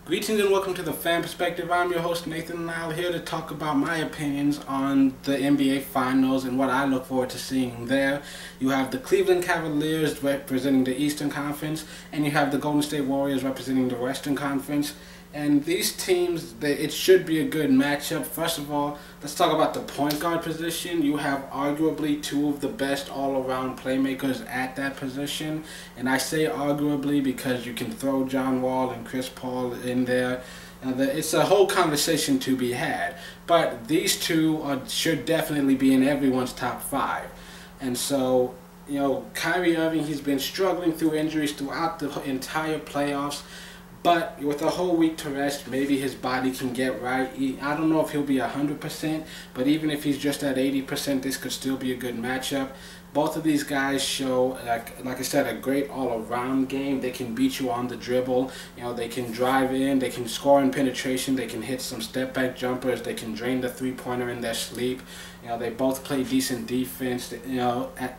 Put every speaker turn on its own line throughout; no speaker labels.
Greetings and welcome to the Fan Perspective. I'm your host Nathan, and I'm here to talk about my opinions on the NBA Finals and what I look forward to seeing there. You have the Cleveland Cavaliers representing the Eastern Conference, and you have the Golden State Warriors representing the Western Conference. And these teams, it should be a good matchup. First of all, let's talk about the point guard position. You have arguably two of the best all-around playmakers at that position. And I say arguably because you can throw John Wall and Chris Paul in there. It's a whole conversation to be had. But these two should definitely be in everyone's top five. And so, Kyrie Irving, he's been struggling through injuries throughout the entire playoffs. But with a whole week to rest, maybe his body can get right. I don't know if he'll be 100%, but even if he's just at 80%, this could still be a good matchup. Both of these guys show, like I said, a great all-around game. They can beat you on the dribble. They can drive in. They can score in penetration. They can hit some step-back jumpers. They can drain the three-pointer in their sleep. They both play decent defense.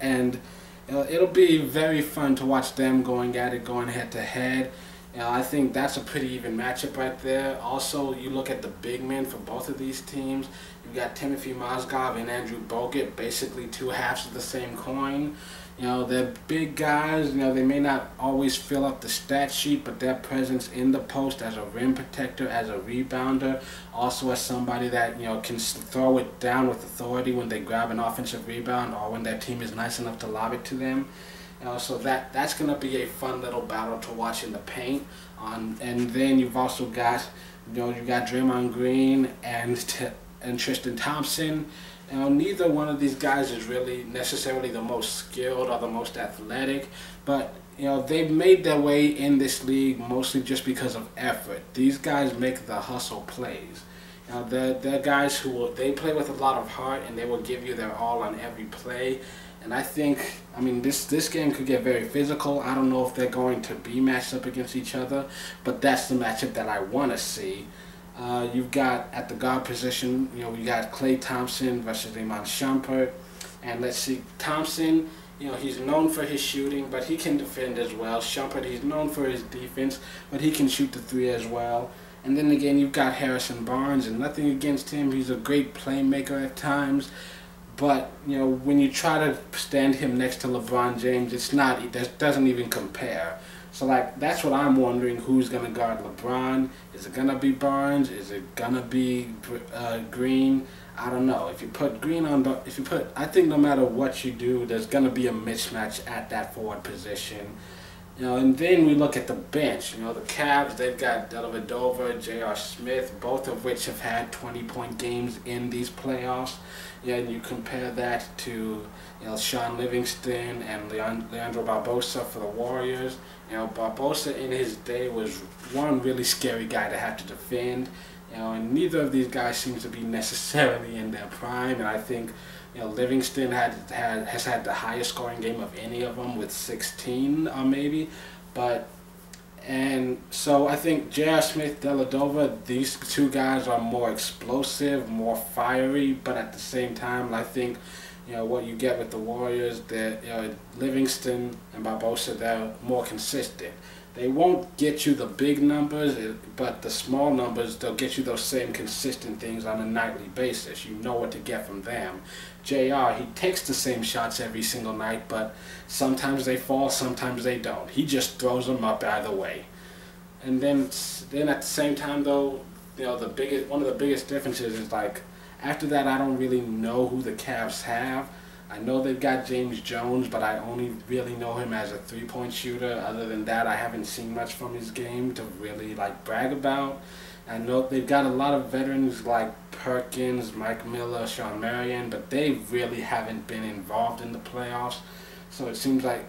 And it'll be very fun to watch them going at it, going head-to-head. I think that's a pretty even matchup right there. Also, you look at the big men for both of these teams. You've got Timofey, Mozgov, and Andrew Bogut, basically two halves of the same coin. They're big guys. They may not always fill up the stat sheet, but their presence in the post as a rim protector, as a rebounder, also as somebody that can throw it down with authority when they grab an offensive rebound or when their team is nice enough to lob it to them. So that's going to be a fun little battle to watch in the paint. And then you've also got, you got Draymond Green and Tristan Thompson. Neither one of these guys is really necessarily the most skilled or the most athletic, but they've made their way in this league mostly just because of effort. These guys make the hustle plays. They're guys they play with a lot of heart, and they will give you their all on every play. And I think, this game could get very physical. I don't know if they're going to be matched up against each other, but that's the matchup that I want to see. You've got, at the guard position, you got Klay Thompson versus Shumpert. And let's see, Thompson, he's known for his shooting, but he can defend as well. Shumpert, he's known for his defense, but he can shoot the three as well. And then again, you've got Harrison Barnes, and nothing against him. He's a great playmaker at times. But, when you try to stand him next to LeBron James, it doesn't even compare. So, that's what I'm wondering, who's going to guard LeBron. Is it going to be Barnes? Is it going to be Green? I don't know. If you put Green on I think no matter what you do, there's going to be a mismatch at that forward position. And then we look at the bench. The Cavs, they've got Dellavedova and J.R. Smith, both of which have had 20-point games in these playoffs. And you compare that to Sean Livingston and Leandro Barbosa for the Warriors. Barbosa in his day was one really scary guy to have to defend. And neither of these guys seems to be necessarily in their prime. And I think Livingston has had the highest scoring game of any of them with 16 or maybe. And so I think J.R. Smith, Dellavedova, these two guys are more explosive, more fiery, but at the same time, I think what you get with the Warriors, Livingston and Barbosa, they're more consistent. They won't get you the big numbers, but the small numbers, they'll get you those same consistent things on a nightly basis. You know what to get from them. JR, he takes the same shots every single night, but sometimes they fall, sometimes they don't. He just throws them up either way. And then at the same time, though, one of the biggest differences is, after that, I don't really know who the Cavs have. I know they've got James Jones, but I only really know him as a three-point shooter. Other than that, I haven't seen much from his game to really brag about. I know they've got a lot of veterans like Perkins, Mike Miller, Sean Marion, but they really haven't been involved in the playoffs. So it seems like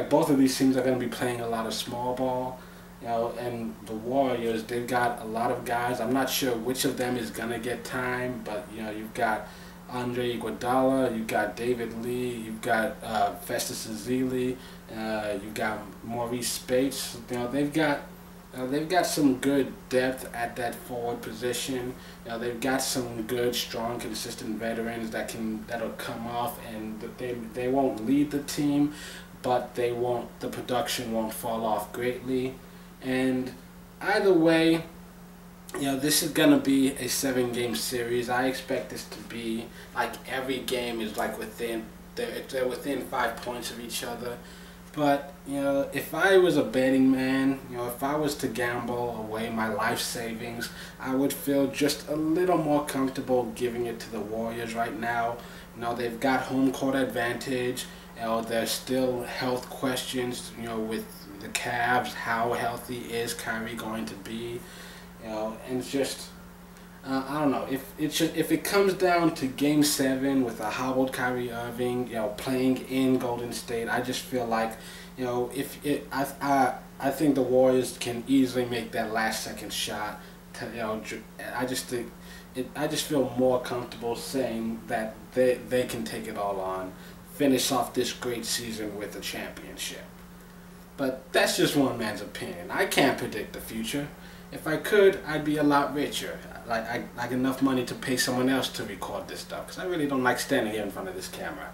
both of these teams are going to be playing a lot of small ball. And the Warriors, they've got a lot of guys. I'm not sure which of them is going to get time, but you've got Andre Igoudala, you've got David Lee, you've got Festus Ezeli, you've got Maurice Speights. They've got some good depth at that forward position. They've got some good, strong, consistent veterans that'll come off, and they won't lead the team, but the production won't fall off greatly. And either way, this is gonna be a 7-game series. I expect this to be like every game is like they're within 5 points of each other. But if I was a betting man, if I was to gamble away my life savings, I would feel just a little more comfortable giving it to the Warriors right now. They've got home court advantage. There's still health questions. With the Cavs, how healthy is Kyrie going to be? And it's just, I don't know, if it comes down to Game 7 with a hobbled Kyrie Irving, playing in Golden State, I just feel like, I think the Warriors can easily make that last-second shot. I just feel more comfortable saying that they can take it all on, finish off this great season with a championship. But that's just one man's opinion. I can't predict the future. If I could, I'd be a lot richer. Like enough money to pay someone else to record this stuff. Because I really don't like standing here in front of this camera.